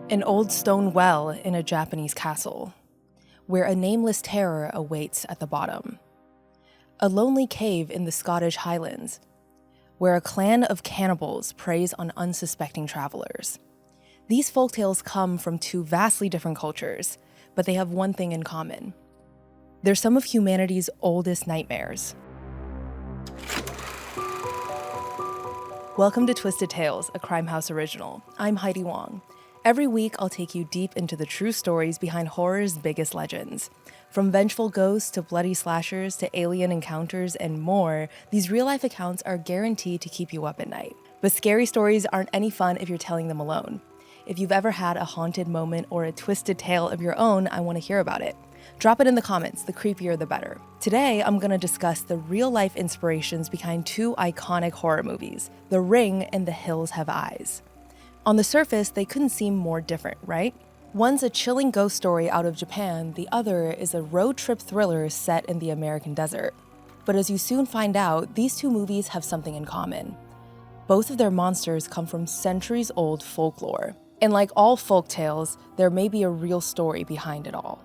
An old stone well in a Japanese castle, where a nameless terror awaits at the bottom. A lonely cave in the Scottish Highlands, where a clan of cannibals preys on unsuspecting travelers. These folktales come from two vastly different cultures, but they have one thing in common. They're some of humanity's oldest nightmares. Welcome to Twisted Tales, a Crime House original. I'm Heidi Wong. Every week, I'll take you deep into the true stories behind horror's biggest legends. From vengeful ghosts to bloody slashers to alien encounters and more, these real-life accounts are guaranteed to keep you up at night. But scary stories aren't any fun if you're telling them alone. If you've ever had a haunted moment or a twisted tale of your own, I want to hear about it. Drop it in the comments, the creepier the better. Today, I'm going to discuss the real-life inspirations behind two iconic horror movies, The Ring and The Hills Have Eyes. On the surface, they couldn't seem more different, right? One's a chilling ghost story out of Japan, the other is a road trip thriller set in the American desert. But as you soon find out, these two movies have something in common. Both of their monsters come from centuries-old folklore. And like all folk tales, there may be a real story behind it all.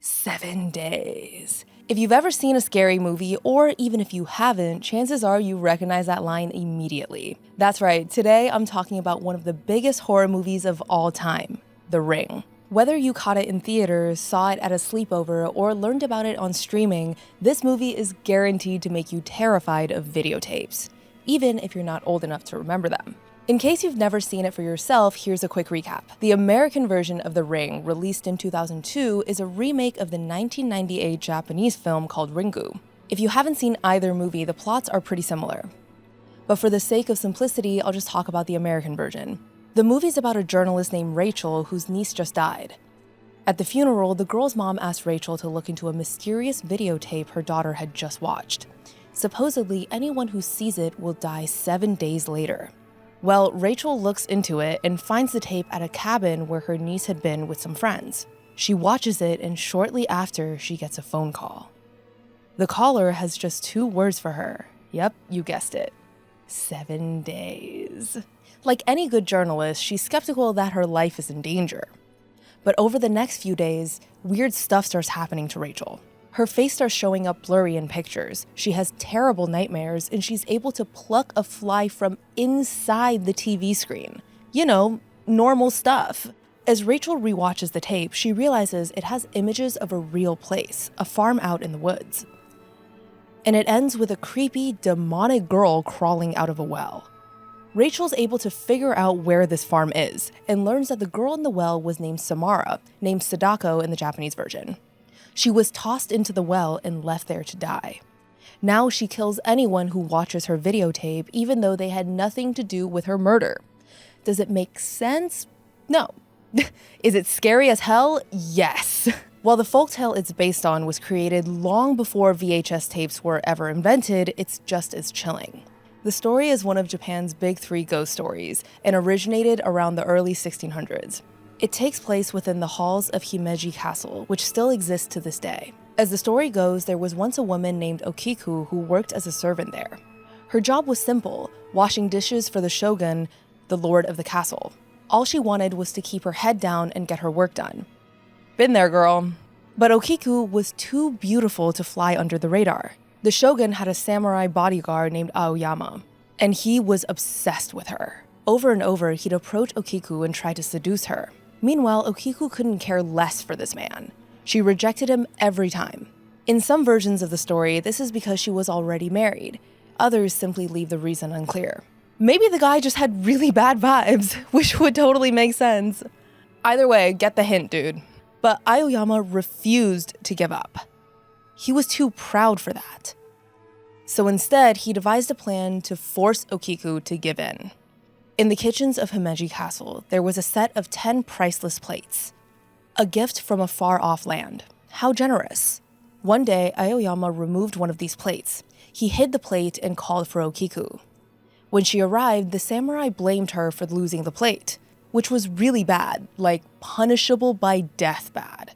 "7 days. If you've ever seen a scary movie, or even if you haven't, chances are you recognize that line immediately. That's right, today I'm talking about one of the biggest horror movies of all time, The Ring. Whether you caught it in theaters, saw it at a sleepover, or learned about it on streaming, this movie is guaranteed to make you terrified of videotapes, even if you're not old enough to remember them. In case you've never seen it for yourself, here's a quick recap. The American version of The Ring, released in 2002, is a remake of the 1998 Japanese film called Ringu. If you haven't seen either movie, the plots are pretty similar. But for the sake of simplicity, I'll just talk about the American version. The movie's about a journalist named Rachel whose niece just died. At the funeral, the girl's mom asked Rachel to look into a mysterious videotape her daughter had just watched. Supposedly, anyone who sees it will die 7 days later. Well, Rachel looks into it and finds the tape at a cabin where her niece had been with some friends. She watches it, and shortly after, she gets a phone call. The caller has just 2 words for her. Yep, you guessed it. 7 days. Like any good journalist, she's skeptical that her life is in danger. But over the next few days, weird stuff starts happening to Rachel. Her face starts showing up blurry in pictures, she has terrible nightmares, and she's able to pluck a fly from inside the TV screen. You know, normal stuff. As Rachel rewatches the tape, she realizes it has images of a real place, a farm out in the woods. And it ends with a creepy, demonic girl crawling out of a well. Rachel's able to figure out where this farm is, and learns that the girl in the well was named Samara, named Sadako in the Japanese version. She was tossed into the well and left there to die. Now she kills anyone who watches her videotape, even though they had nothing to do with her murder. Does it make sense? No. Is it scary as hell? Yes. While the folktale it's based on was created long before VHS tapes were ever invented, it's just as chilling. The story is one of Japan's big 3 ghost stories and originated around the early 1600s. It takes place within the halls of Himeji Castle, which still exists to this day. As the story goes, there was once a woman named Okiku who worked as a servant there. Her job was simple, washing dishes for the shogun, the lord of the castle. All she wanted was to keep her head down and get her work done. Been there, girl. But Okiku was too beautiful to fly under the radar. The shogun had a samurai bodyguard named Aoyama, and he was obsessed with her. Over and over, he'd approach Okiku and try to seduce her. Meanwhile, Okiku couldn't care less for this man. She rejected him every time. In some versions of the story, this is because she was already married. Others simply leave the reason unclear. Maybe the guy just had really bad vibes, which would totally make sense. Either way, get the hint, dude. But Aoyama refused to give up. He was too proud for that. So instead, he devised a plan to force Okiku to give in. In the kitchens of Himeji Castle, there was a set of 10 priceless plates. A gift from a far-off land. How generous. One day, Aoyama removed one of these plates. He hid the plate and called for Okiku. When she arrived, the samurai blamed her for losing the plate, which was really bad, like punishable by death bad.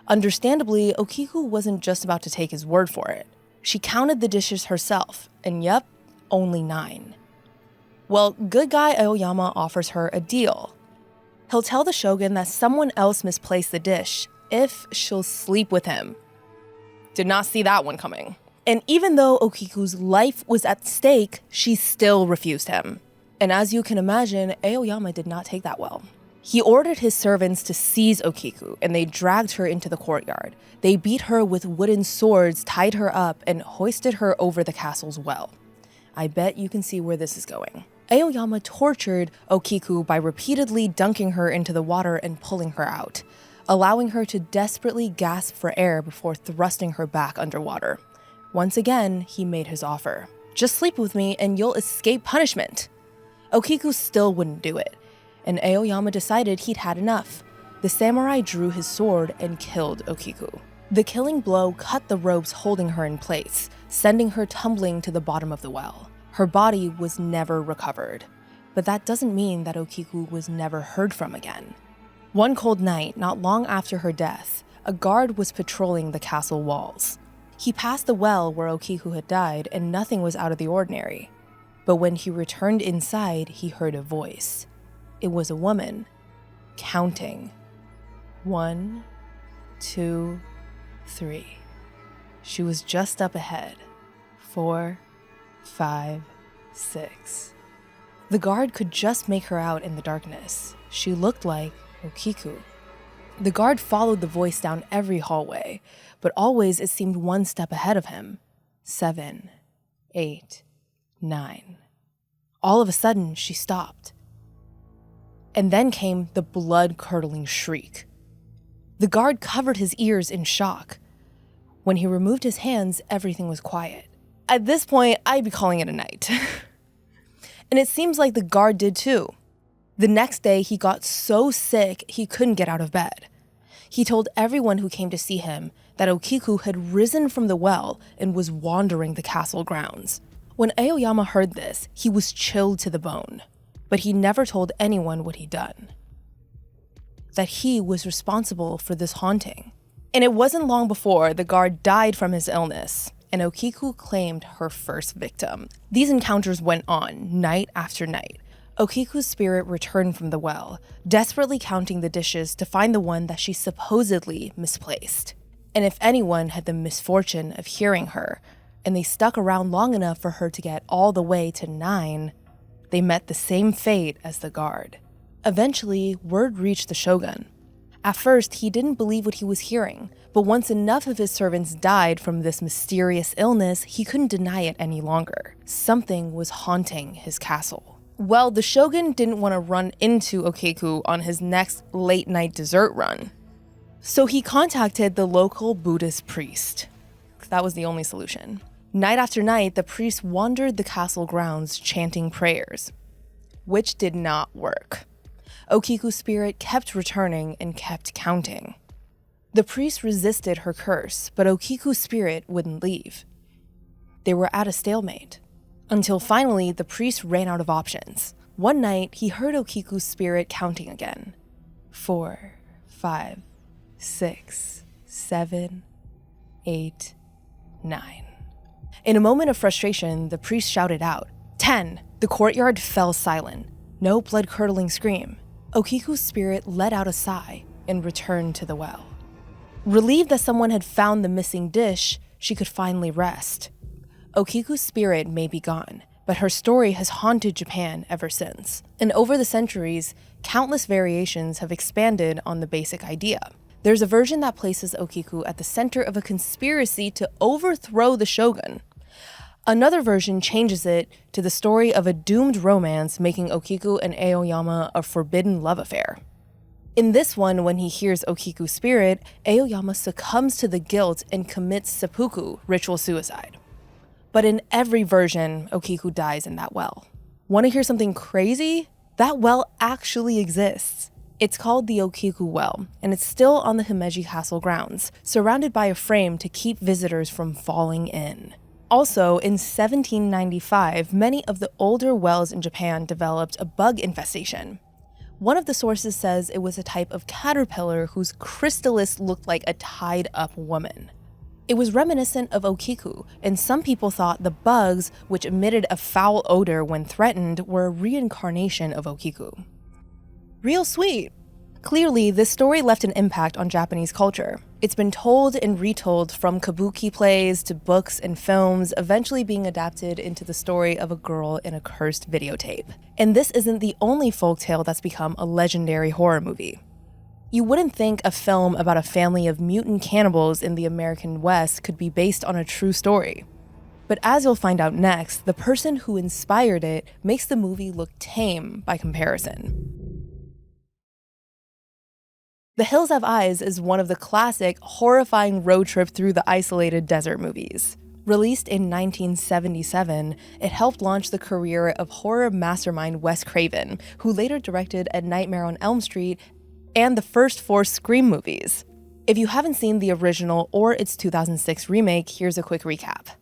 Understandably, Okiku wasn't just about to take his word for it. She counted the dishes herself, and yep, only 9. Well, good guy Aoyama offers her a deal. He'll tell the shogun that someone else misplaced the dish if she'll sleep with him. Did not see that one coming. And even though Okiku's life was at stake, she still refused him. And as you can imagine, Aoyama did not take that well. He ordered his servants to seize Okiku, and they dragged her into the courtyard. They beat her with wooden swords, tied her up, and hoisted her over the castle's well. I bet you can see where this is going. Aoyama tortured Okiku by repeatedly dunking her into the water and pulling her out, allowing her to desperately gasp for air before thrusting her back underwater. Once again, he made his offer. Just sleep with me and you'll escape punishment. Okiku still wouldn't do it, and Aoyama decided he'd had enough. The samurai drew his sword and killed Okiku. The killing blow cut the ropes holding her in place, sending her tumbling to the bottom of the well. Her body was never recovered, but that doesn't mean that Okiku was never heard from again. One cold night, not long after her death, a guard was patrolling the castle walls. He passed the well where Okiku had died, and nothing was out of the ordinary. But when he returned inside, he heard a voice. It was a woman, counting. 1, 2, 3. She was just up ahead. 4, 5, 6. The guard could just make her out in the darkness. She looked like Okiku. The guard followed the voice down every hallway, but always it seemed one step ahead of him. 7, 8, 9. All of a sudden, she stopped. And then came the blood-curdling shriek. The guard covered his ears in shock. When he removed his hands, everything was quiet. At this point, I'd be calling it a night. And it seems like the guard did too. The next day, he got so sick he couldn't get out of bed. He told everyone who came to see him that Okiku had risen from the well and was wandering the castle grounds. When Aoyama heard this, he was chilled to the bone, but he never told anyone what he'd done. That he was responsible for this haunting. And it wasn't long before the guard died from his illness, and Okiku claimed her first victim. These encounters went on, night after night. Okiku's spirit returned from the well, desperately counting the dishes to find the one that she supposedly misplaced. And if anyone had the misfortune of hearing her, and they stuck around long enough for her to get all the way to 9, they met the same fate as the guard. Eventually, word reached the shogun. At first, he didn't believe what he was hearing, but once enough of his servants died from this mysterious illness, he couldn't deny it any longer. Something was haunting his castle. Well, the shogun didn't want to run into Okiku on his next late-night dessert run. So he contacted the local Buddhist priest. That was the only solution. Night after night, the priest wandered the castle grounds chanting prayers, which did not work. Okiku's spirit kept returning and kept counting. The priest resisted her curse, but Okiku's spirit wouldn't leave. They were at a stalemate. Until finally, the priest ran out of options. One night, he heard Okiku's spirit counting again. 4, 5, 6, 7, 8, 9. In a moment of frustration, the priest shouted out, 10. The courtyard fell silent. No blood-curdling scream. Okiku's spirit let out a sigh and returned to the well. Relieved that someone had found the missing dish, she could finally rest. Okiku's spirit may be gone, but her story has haunted Japan ever since. And over the centuries, countless variations have expanded on the basic idea. There's a version that places Okiku at the center of a conspiracy to overthrow the shogun. Another version changes it to the story of a doomed romance making Okiku and Aoyama a forbidden love affair. In this one, when he hears Okiku's spirit, Aoyama succumbs to the guilt and commits seppuku, ritual suicide. But in every version, Okiku dies in that well. Want to hear something crazy? That well actually exists. It's called the Okiku Well, and it's still on the Himeji Castle grounds, surrounded by a frame to keep visitors from falling in. Also, in 1795, many of the older wells in Japan developed a bug infestation. One of the sources says it was a type of caterpillar whose chrysalis looked like a tied-up woman. It was reminiscent of Okiku, and some people thought the bugs, which emitted a foul odor when threatened, were a reincarnation of Okiku. Real sweet. Clearly, this story left an impact on Japanese culture. It's been told and retold from kabuki plays to books and films, eventually being adapted into the story of a girl in a cursed videotape. And this isn't the only folktale that's become a legendary horror movie. You wouldn't think a film about a family of mutant cannibals in the American West could be based on a true story. But as you'll find out next, the person who inspired it makes the movie look tame by comparison. The Hills Have Eyes is one of the classic, horrifying road trip through the isolated desert movies. Released in 1977, it helped launch the career of horror mastermind Wes Craven, who later directed A Nightmare on Elm Street and the first 4 Scream movies. If you haven't seen the original or its 2006 remake, here's a quick recap.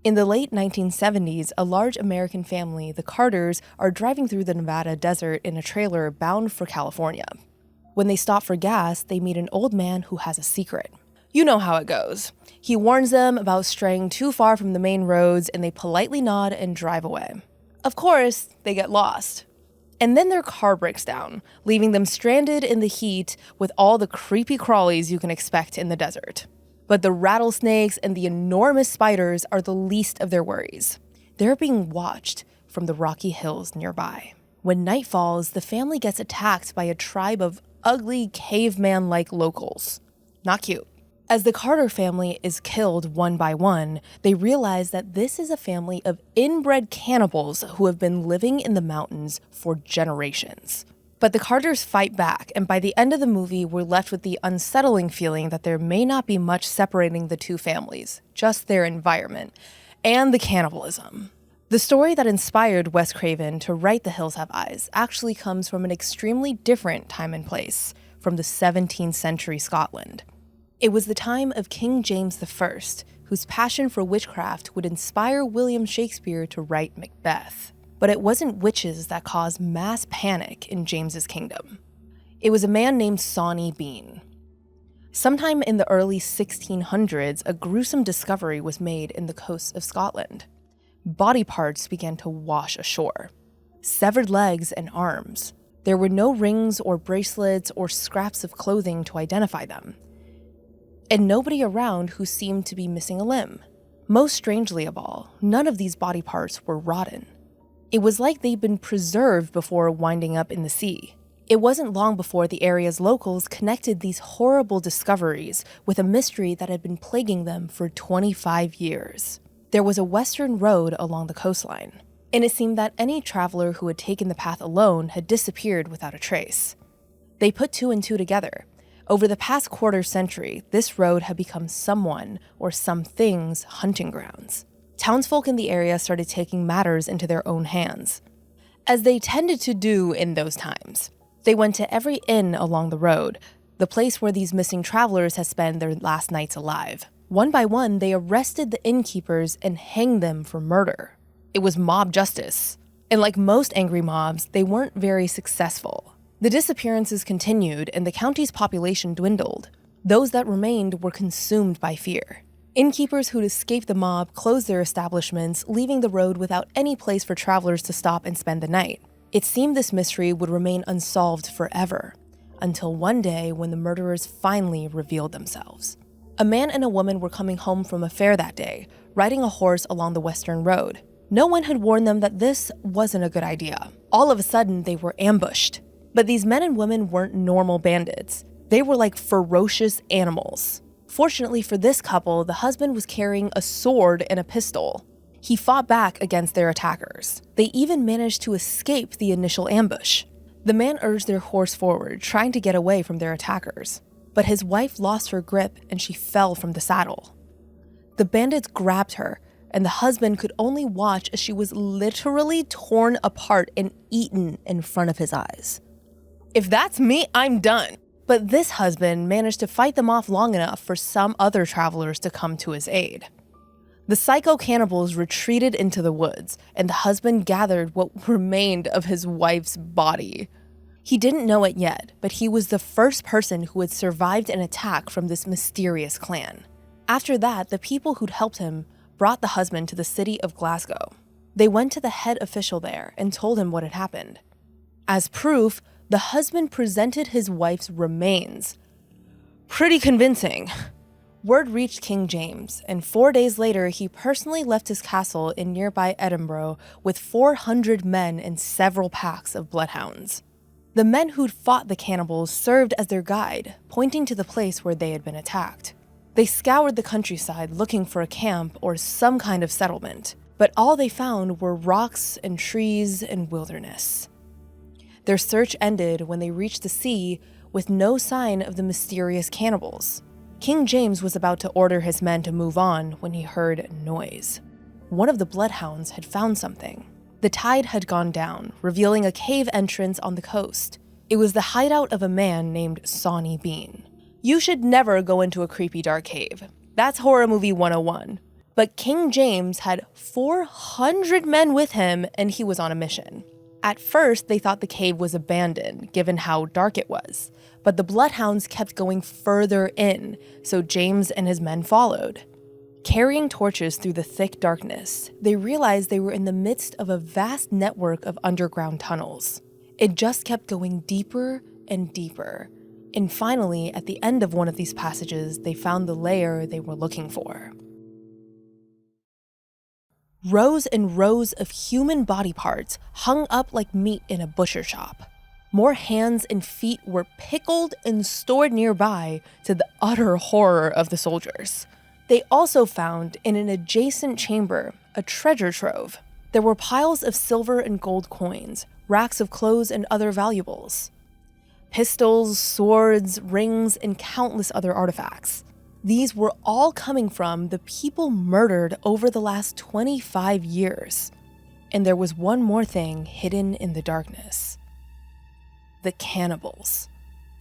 In the late 1970s, a large American family, the Carters, are driving through the Nevada desert in a trailer bound for California. When they stop for gas, they meet an old man who has a secret. You know how it goes. He warns them about straying too far from the main roads, and they politely nod and drive away. Of course, they get lost. And then their car breaks down, leaving them stranded in the heat with all the creepy crawlies you can expect in the desert. But the rattlesnakes and the enormous spiders are the least of their worries. They're being watched from the rocky hills nearby. When night falls, the family gets attacked by a tribe of ugly, caveman-like locals. Not cute. As the Carter family is killed one by one, they realize that this is a family of inbred cannibals who have been living in the mountains for generations. But the Carters fight back, and by the end of the movie, we're left with the unsettling feeling that there may not be much separating the two families, just their environment, and the cannibalism. The story that inspired Wes Craven to write The Hills Have Eyes actually comes from an extremely different time and place, from the 17th century Scotland. It was the time of King James I, whose passion for witchcraft would inspire William Shakespeare to write Macbeth. But it wasn't witches that caused mass panic in James's kingdom. It was a man named Sawney Bean. Sometime in the early 1600s, a gruesome discovery was made in the coasts of Scotland. Body parts began to wash ashore. Severed legs and arms. There were no rings or bracelets or scraps of clothing to identify them. And nobody around who seemed to be missing a limb. Most strangely of all, none of these body parts were rotten. It was like they'd been preserved before winding up in the sea. It wasn't long before the area's locals connected these horrible discoveries with a mystery that had been plaguing them for 25 years. There was a western road along the coastline, and it seemed that any traveler who had taken the path alone had disappeared without a trace. They put 2 and 2 together. Over the past quarter century, this road had become someone or something's hunting grounds. Townsfolk in the area started taking matters into their own hands, as they tended to do in those times. They went to every inn along the road, the place where these missing travelers had spent their last nights alive. One by one, they arrested the innkeepers and hanged them for murder. It was mob justice. And like most angry mobs, they weren't very successful. The disappearances continued, and the county's population dwindled. Those that remained were consumed by fear. Innkeepers who'd escaped the mob closed their establishments, leaving the road without any place for travelers to stop and spend the night. It seemed this mystery would remain unsolved forever, until one day when the murderers finally revealed themselves. A man and a woman were coming home from a fair that day, riding a horse along the western road. No one had warned them that this wasn't a good idea. All of a sudden, they were ambushed. But these men and women weren't normal bandits. They were like ferocious animals. Fortunately for this couple, the husband was carrying a sword and a pistol. He fought back against their attackers. They even managed to escape the initial ambush. The man urged their horse forward, trying to get away from their attackers. But his wife lost her grip and she fell from the saddle. The bandits grabbed her, and the husband could only watch as she was literally torn apart and eaten in front of his eyes. If that's me, I'm done. But this husband managed to fight them off long enough for some other travelers to come to his aid. The psycho cannibals retreated into the woods, and the husband gathered what remained of his wife's body. He didn't know it yet, but he was the first person who had survived an attack from this mysterious clan. After that, the people who'd helped him brought the husband to the city of Glasgow. They went to the head official there and told him what had happened. As proof, the husband presented his wife's remains. Pretty convincing. Word reached King James, and 4 days later, he personally left his castle in nearby Edinburgh with 400 men and several packs of bloodhounds. The men who'd fought the cannibals served as their guide, pointing to the place where they had been attacked. They scoured the countryside looking for a camp or some kind of settlement, but all they found were rocks and trees and wilderness. Their search ended when they reached the sea with no sign of the mysterious cannibals. King James was about to order his men to move on when he heard a noise. One of the bloodhounds had found something. The tide had gone down, revealing a cave entrance on the coast. It was the hideout of a man named Sawney Bean. You should never go into a creepy dark cave. That's horror movie 101. But King James had 400 men with him, and he was on a mission. At first, they thought the cave was abandoned, given how dark it was. But the bloodhounds kept going further in, so James and his men followed. Carrying torches through the thick darkness, they realized they were in the midst of a vast network of underground tunnels. It just kept going deeper and deeper. And finally, at the end of one of these passages, they found the lair they were looking for. Rows and rows of human body parts hung up like meat in a butcher shop. More hands and feet were pickled and stored nearby, to the utter horror of the soldiers. They also found, in an adjacent chamber, a treasure trove. There were piles of silver and gold coins, racks of clothes and other valuables. Pistols, swords, rings, and countless other artifacts. These were all coming from the people murdered over the last 25 years. And there was one more thing hidden in the darkness. The cannibals.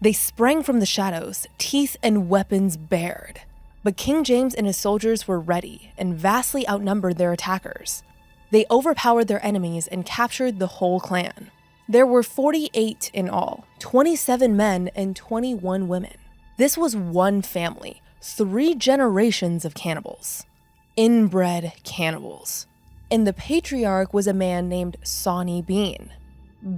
They sprang from the shadows, teeth and weapons bared. But King James and his soldiers were ready and vastly outnumbered their attackers. They overpowered their enemies and captured the whole clan. There were 48 in all, 27 men and 21 women. This was one family, 3 generations of cannibals. Inbred cannibals. And the patriarch was a man named Sawney Bean.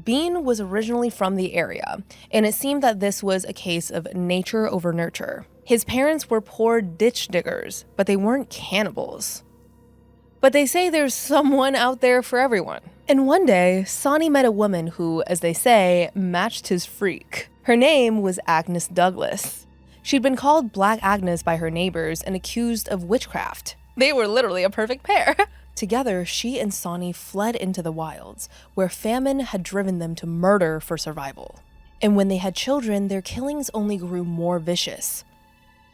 Bean was originally from the area, and it seemed that this was a case of nature over nurture. His parents were poor ditch diggers, but they weren't cannibals. But they say there's someone out there for everyone. And one day, Sawney met a woman who, as they say, matched his freak. Her name was Agnes Douglas. She'd been called Black Agnes by her neighbors and accused of witchcraft. They were literally a perfect pair. Together, she and Sawney fled into the wilds, where famine had driven them to murder for survival. And when they had children, their killings only grew more vicious,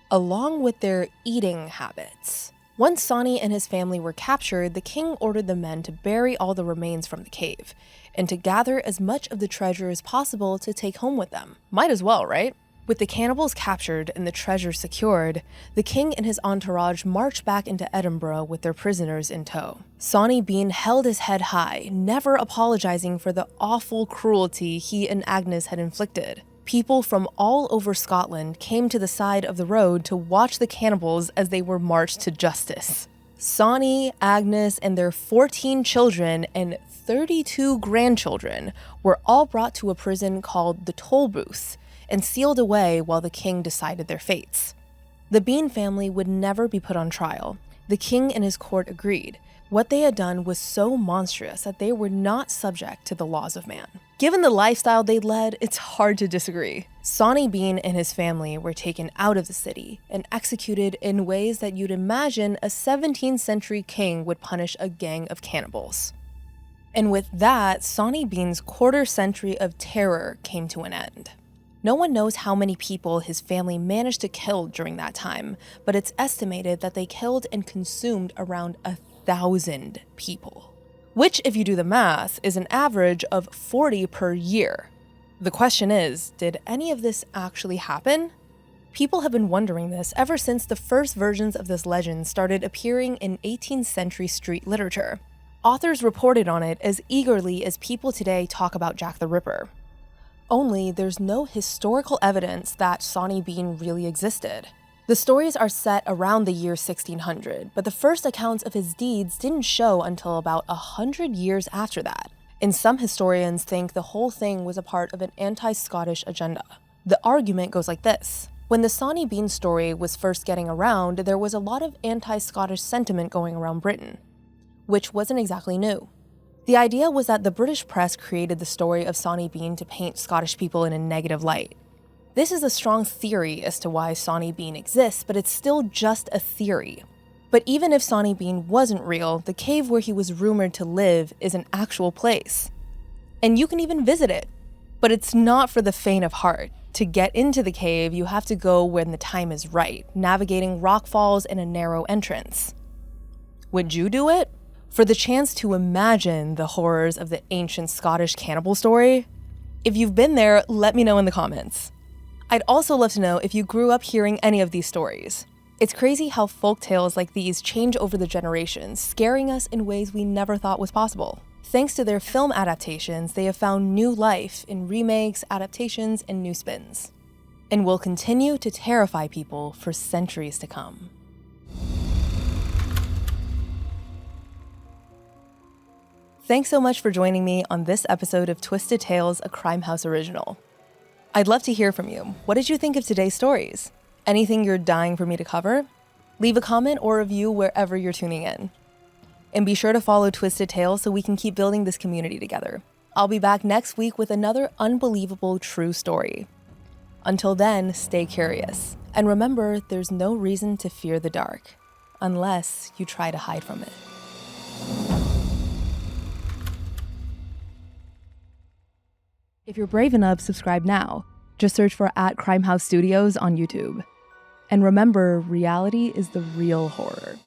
along with their eating habits. Once Sawney and his family were captured, the king ordered the men to bury all the remains from the cave, and to gather as much of the treasure as possible to take home with them. Might as well, right? With the cannibals captured and the treasure secured, the king and his entourage marched back into Edinburgh with their prisoners in tow. Sawney Bean held his head high, never apologizing for the awful cruelty he and Agnes had inflicted. People from all over Scotland came to the side of the road to watch the cannibals as they were marched to justice. Sawney, Agnes, and their 14 children and 32 grandchildren were all brought to a prison called the Toll Booth and sealed away while the king decided their fates. The Bean family would never be put on trial. The king and his court agreed. What they had done was so monstrous that they were not subject to the laws of man. Given the lifestyle they'd led, it's hard to disagree. Sawney Bean and his family were taken out of the city and executed in ways that you'd imagine a 17th century king would punish a gang of cannibals. And with that, Sawney Bean's quarter century of terror came to an end. No one knows how many people his family managed to kill during that time, but it's estimated that they killed and consumed around 1,000 people. Which, if you do the math, is an average of 40 per year. The question is, did any of this actually happen? People have been wondering this ever since the first versions of this legend started appearing in 18th century street literature. Authors reported on it as eagerly as people today talk about Jack the Ripper. Only there's no historical evidence that Sawney Bean really existed. The stories are set around the year 1600, but the first accounts of his deeds didn't show until about 100 years after that. And some historians think the whole thing was a part of an anti-Scottish agenda. The argument goes like this. When the Sawney Bean story was first getting around, there was a lot of anti-Scottish sentiment going around Britain, which wasn't exactly new. The idea was that the British press created the story of Sawney Bean to paint Scottish people in a negative light. This is a strong theory as to why Sawney Bean exists, but it's still just a theory. But even if Sawney Bean wasn't real, the cave where he was rumored to live is an actual place. And you can even visit it. But it's not for the faint of heart. To get into the cave, you have to go when the time is right, navigating rock falls and a narrow entrance. Would you do it? For the chance to imagine the horrors of the ancient Scottish cannibal story? If you've been there, let me know in the comments. I'd also love to know if you grew up hearing any of these stories. It's crazy how folk tales like these change over the generations, scaring us in ways we never thought was possible. Thanks to their film adaptations, they have found new life in remakes, adaptations, and new spins. And will continue to terrify people for centuries to come. Thanks so much for joining me on this episode of Twisted Tales, a Crime House original. I'd love to hear from you. What did you think of today's stories? Anything you're dying for me to cover? Leave a comment or review wherever you're tuning in. And be sure to follow Twisted Tales so we can keep building this community together. I'll be back next week with another unbelievable true story. Until then, stay curious. And remember, there's no reason to fear the dark, unless you try to hide from it. If you're brave enough, subscribe now. Just search for @CrimeHouse Studios on YouTube. And remember, reality is the real horror.